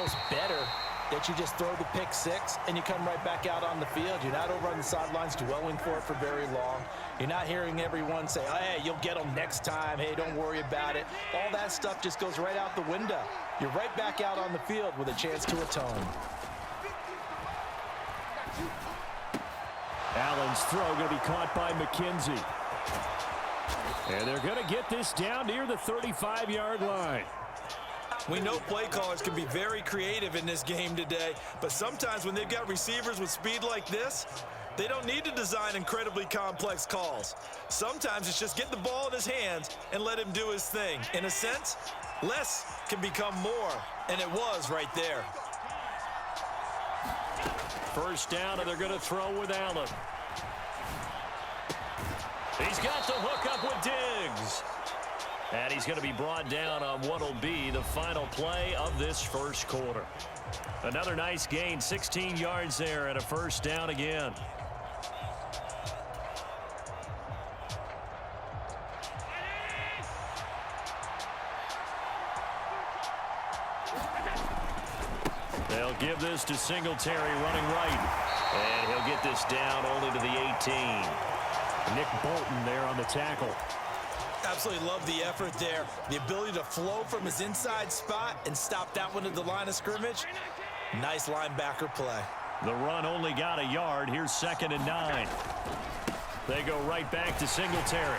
almost better that you just throw the pick six and you come right back out on the field. You're not over on the sidelines dwelling for it for very long. You're not hearing everyone say, oh, hey, you'll get them next time. Hey, don't worry about it. All that stuff just goes right out the window. You're right back out on the field with a chance to atone. Allen's throw going to be caught by McKenzie. And they're going to get this down near the 35-yard line. We know play callers can be very creative in this game today, but sometimes when they've got receivers with speed like this, they don't need to design incredibly complex calls. Sometimes it's just get the ball in his hands and let him do his thing. In a sense, less can become more, and it was right there. First down, and they're going to throw with Allen. He's got the hook up with Diggs. And he's going to be brought down on what will be the final play of this first quarter. Another nice gain, 16 yards there, and a first down again. They'll give this to Singletary running right. And he'll get this down only to the 18. Nick Bolton there on the tackle. Absolutely love the effort there. The ability to flow from his inside spot and stop that one at the line of scrimmage. Nice linebacker play. The run only got a yard. Here's 2nd and 9. They go right back to Singletary.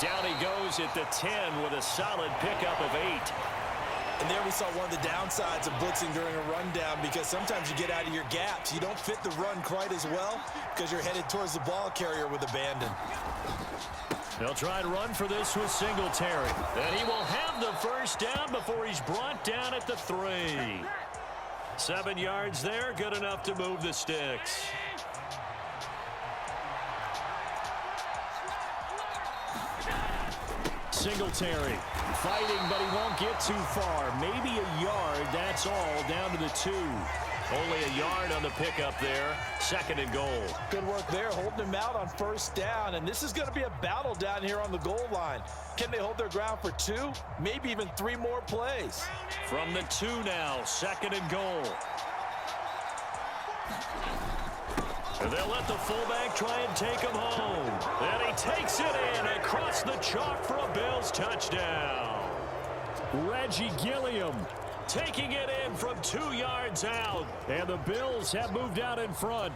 Down he goes at the 10 with a solid pickup of 8. And there we saw one of the downsides of blitzing during a rundown, because sometimes you get out of your gaps. You don't fit the run quite as well because you're headed towards the ball carrier with abandon. They'll try to run for this with Singletary. And he will have the first down before he's brought down at the 3. 7 yards there, good enough to move the sticks. Singletary fighting, but he won't get too far. Maybe a yard, that's all, down to the 2. Only a yard on the pickup there. 2nd and goal. Good work there, holding him out on first down. And this is going to be a battle down here on the goal line. Can they hold their ground for 2, maybe even 3 more plays? From the 2 now, 2nd and goal. And they'll let the fullback try and take him home. And he takes it in across the chalk for a Bills touchdown. Reggie Gilliam taking it in from 2 yards out. And the Bills have moved out in front.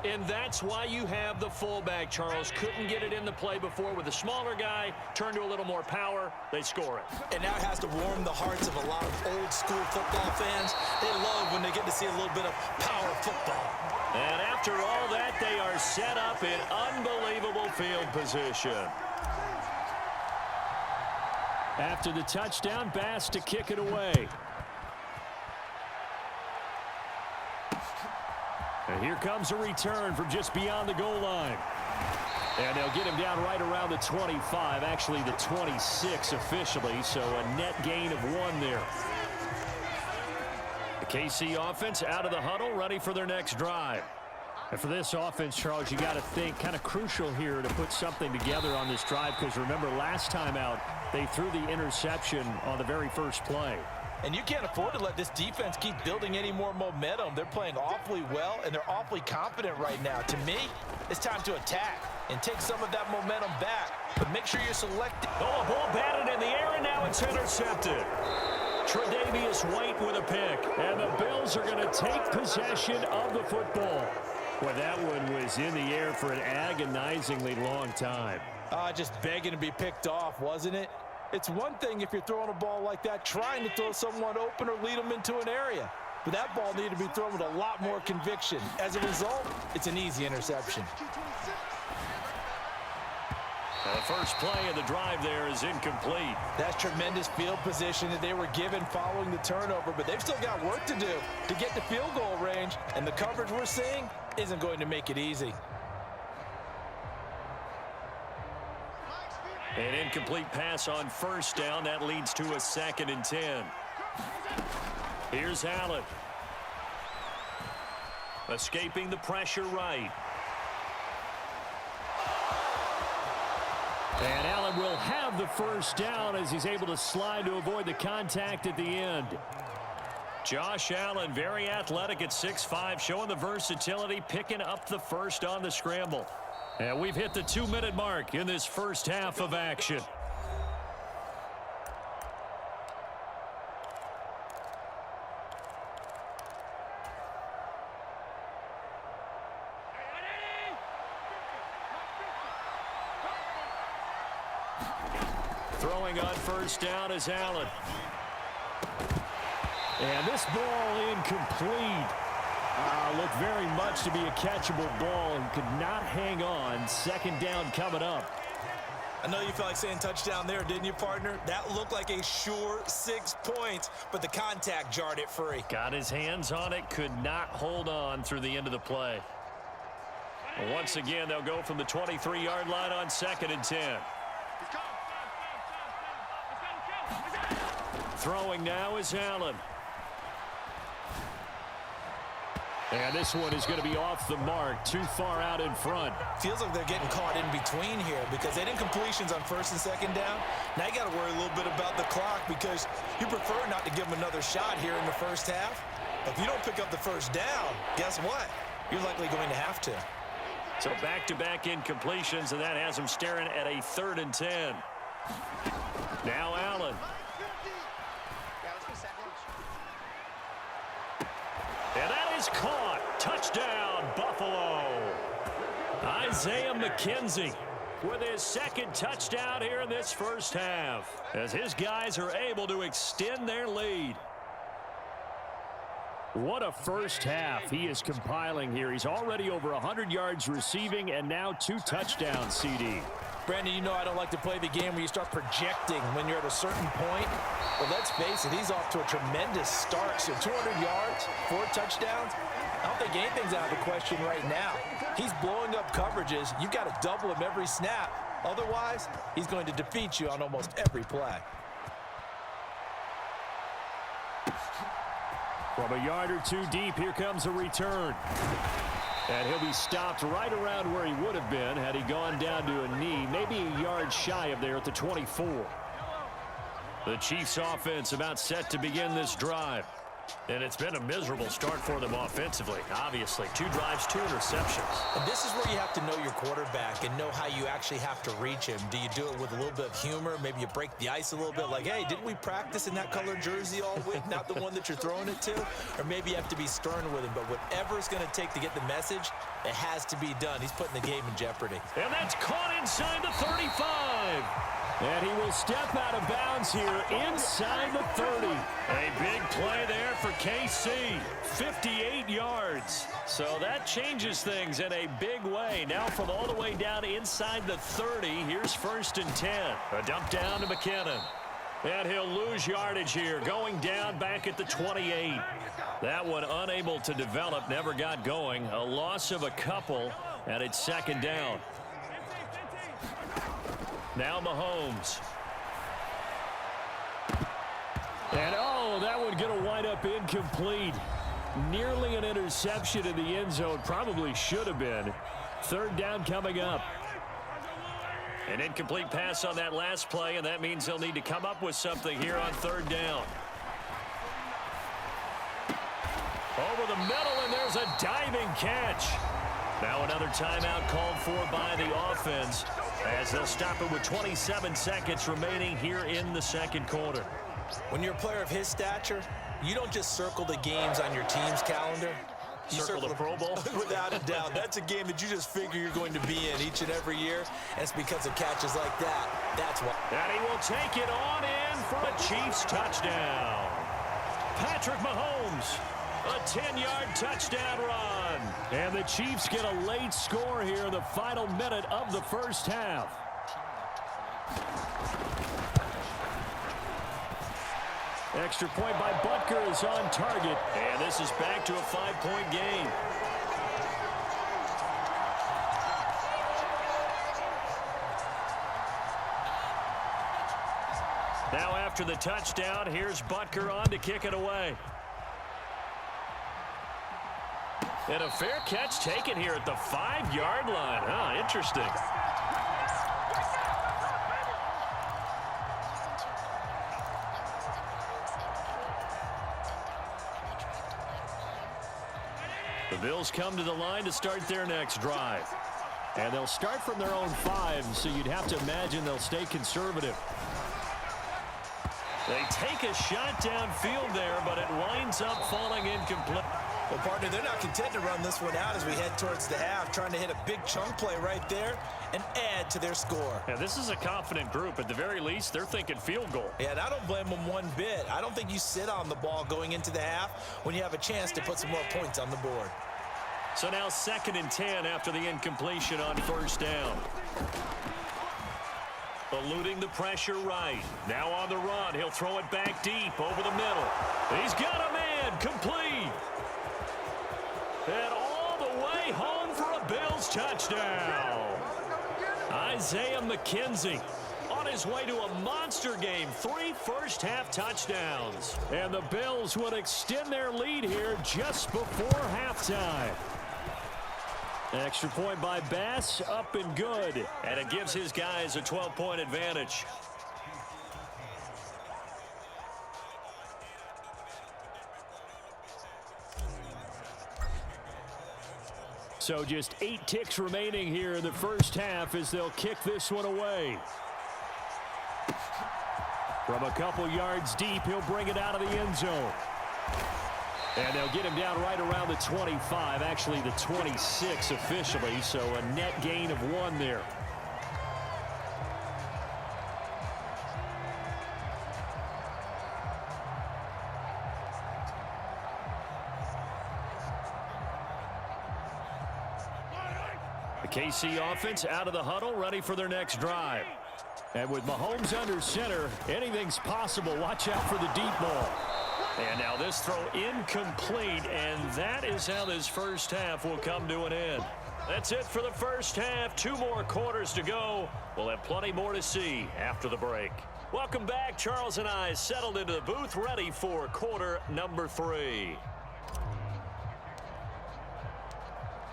And that's why you have the fullback, Charles. Couldn't get it in the play before with a smaller guy. Turned to a little more power. They score it. And now it has to warm the hearts of a lot of old school football fans. They love when they get to see a little bit of power football. And after all that, they are set up in unbelievable field position. After the touchdown, Bass to kick it away. And here comes a return from just beyond the goal line. And they'll get him down right around the 25, actually the 26 officially, so a net gain of 1 there. The KC offense out of the huddle, ready for their next drive. And for this offense, Charles, you got to think kind of crucial here to put something together on this drive, because remember last time out, they threw the interception on the very first play. And you can't afford to let this defense keep building any more momentum. They're playing awfully well, and they're awfully confident right now. To me, it's time to attack and take some of that momentum back. But make sure you're selecting. Oh, a ball batted in the air, and now it's intercepted. Tre'Davious White with a pick. And the Bills are going to take possession of the football. Well, that one was in the air for an agonizingly long time. Just begging to be picked off, wasn't it? It's one thing if you're throwing a ball like that, trying to throw someone open or lead them into an area. But that ball needed to be thrown with a lot more conviction. As a result, it's an easy interception. The first play of the drive there is incomplete. That's tremendous field position that they were given following the turnover, but they've still got work to do to get to field goal range, and the coverage we're seeing isn't going to make it easy. An incomplete pass on first down. That leads to a 2nd and 10. Here's Allen. Escaping the pressure right. And Allen will have the first down as he's able to slide to avoid the contact at the end. Josh Allen, very athletic at 6'5", showing the versatility, picking up the first on the scramble. And we've hit the 2-minute mark in this first half of action. Throwing on first down is Allen. And this ball incomplete. Looked very much to be a catchable ball and could not hang on. Second down coming up. I know you felt like saying touchdown there, didn't you, partner? That looked like a sure 6 points, but the contact jarred it free. Got his hands on it, could not hold on through the end of the play. Once again, they'll go from the 23-yard line on 2nd and 10. Throwing now is Allen. And this one is going to be off the mark, too far out in front. Feels like they're getting caught in between here because they didn't completions on 1st and 2nd down. Now you got to worry a little bit about the clock because you prefer not to give them another shot here in the first half. But if you don't pick up the first down, guess what? You're likely going to have to. So back-to-back incompletions, and that has them staring at a 3rd and 10. Now Allen. And that is caught. Touchdown, Buffalo. Isaiah McKenzie with his 2nd touchdown here in this first half as his guys are able to extend their lead. What a first half he is compiling here. He's already over 100 yards receiving and now 2 touchdowns, CD. Brandon, you know I don't like to play the game where you start projecting when you're at a certain point. But let's face it, he's off to a tremendous start. So 200 yards, 4 touchdowns. I don't think anything's out of the question right now. He's blowing up coverages. You've got to double him every snap. Otherwise, he's going to defeat you on almost every play. From a yard or 2 deep, here comes a return. And he'll be stopped right around where he would have been had he gone down to a knee, maybe a yard shy of there at the 24. The Chiefs offense about set to begin this drive. And it's been a miserable start for them offensively, obviously. 2 drives, 2 interceptions. And this is where you have to know your quarterback and know how you actually have to reach him. Do you do it with a little bit of humor? Maybe you break the ice a little bit like, hey, didn't we practice in that colored jersey all week? Not the one that you're throwing it to? Or maybe you have to be stern with him. But whatever it's going to take to get the message, it has to be done. He's putting the game in jeopardy. And that's caught inside the 35. And he will step out of bounds here inside the 30. A big play there for KC. 58 yards. So that changes things in a big way. Now from all the way down inside the 30, here's 1st and 10. A dump down to McKinnon. And he'll lose yardage here, going down back at the 28. That one unable to develop, never got going. A loss of a couple, and it's 2nd down. Now Mahomes. And that would get a wind up incomplete. Nearly an interception in the end zone. Probably should have been. 3rd down coming up. An incomplete pass on that last play, and that means they'll need to come up with something here on 3rd down. Over the middle, and there's a diving catch. Now another timeout called for by the offense as they'll stop it with 27 seconds remaining here in the 2nd quarter. When you're a player of his stature, you don't just circle the games on your team's calendar. You circle the Pro Bowl? Without a doubt. That's a game that you just figure you're going to be in each and every year. And it's because of catches like that. That's why. And he will take it on in for a Chiefs touchdown. Patrick Mahomes. A 10-yard touchdown run. And the Chiefs get a late score here in the final minute of the first half. Extra point by Butker is on target. And this is back to a 5-point game. Now after the touchdown, here's Butker on to kick it away. And a fair catch taken here at the 5-yard line. Interesting. The Bills come to the line to start their next drive. And they'll start from their own 5, so you'd have to imagine they'll stay conservative. They take a shot downfield there, but it winds up falling incomplete. Well, partner, they're not content to run this one out as we head towards the half, trying to hit a big chunk play right there and add to their score. Yeah, this is a confident group. At the very least, they're thinking field goal. Yeah, and I don't blame them one bit. I don't think you sit on the ball going into the half when you have a chance to put some more points on the board. So now 2nd and 10 after the incompletion on 1st down. Eluding the pressure right. Now on the run. He'll throw it back deep over the middle. He's got a man. Complete. And all the way home for a Bills touchdown. Isaiah McKenzie on his way to a monster game. 3 first-half touchdowns. And the Bills would extend their lead here just before halftime. Extra point by Bass, up and good. And it gives his guys a 12-point advantage. So just 8 ticks remaining here in the first half as they'll kick this one away. From a couple yards deep, he'll bring it out of the end zone. And they'll get him down right around the 25, actually the 26 officially, so a net gain of 1 there. The KC offense out of the huddle, ready for their next drive. And with Mahomes under center, anything's possible. Watch out for the deep ball. And now this throw incomplete, and that is how this first half will come to an end. That's it for the first half. 2 more quarters to go. We'll have plenty more to see after the break. Welcome back. Charles and I settled into the booth, ready for quarter number 3.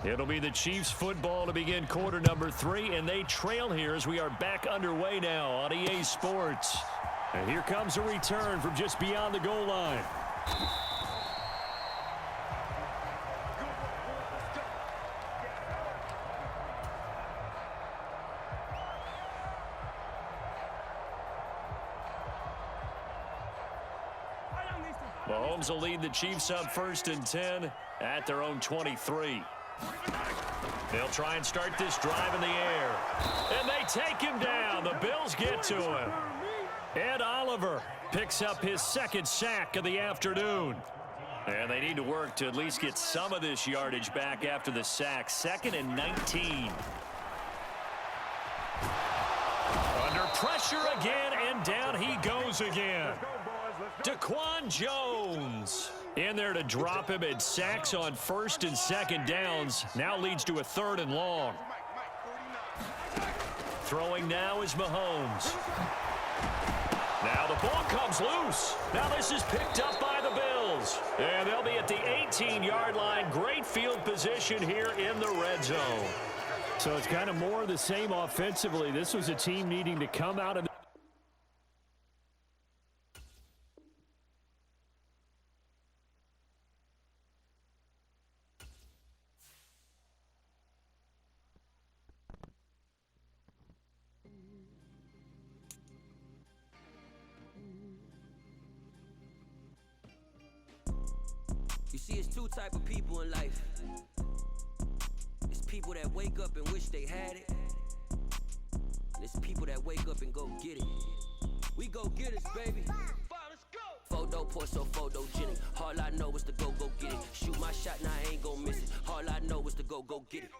It'll be the Chiefs football to begin quarter number 3, and they trail here as we are back underway now on EA Sports. And here comes a return from just beyond the goal line. Mahomes will lead the Chiefs up 1st and 10 at their own 23. They'll try and start this drive in the air. And they take him down. The Bills get to him. Ed Oliver picks up his 2nd sack of the afternoon. And they need to work to at least get some of this yardage back after the sack. 2nd and 19. Under pressure again, and down he goes again. Daquan Jones in there to drop him, and sacks on 1st and 2nd downs. Now leads to a 3rd and long. Throwing now is Mahomes. Now the ball comes loose. Now this is picked up by the Bills. And they'll be at the 18-yard line. Great field position here in the red zone. So it's kind of more of the same offensively. This was a team needing to come out of the You see, it's 2 type of people in life. It's people that wake up and wish they had it. And it's people that wake up and go get it. We go get it, baby. Photo post so photogenic. All I know is to go get it. Shoot my shot, now I ain't gon' miss it. All I know is to go get it.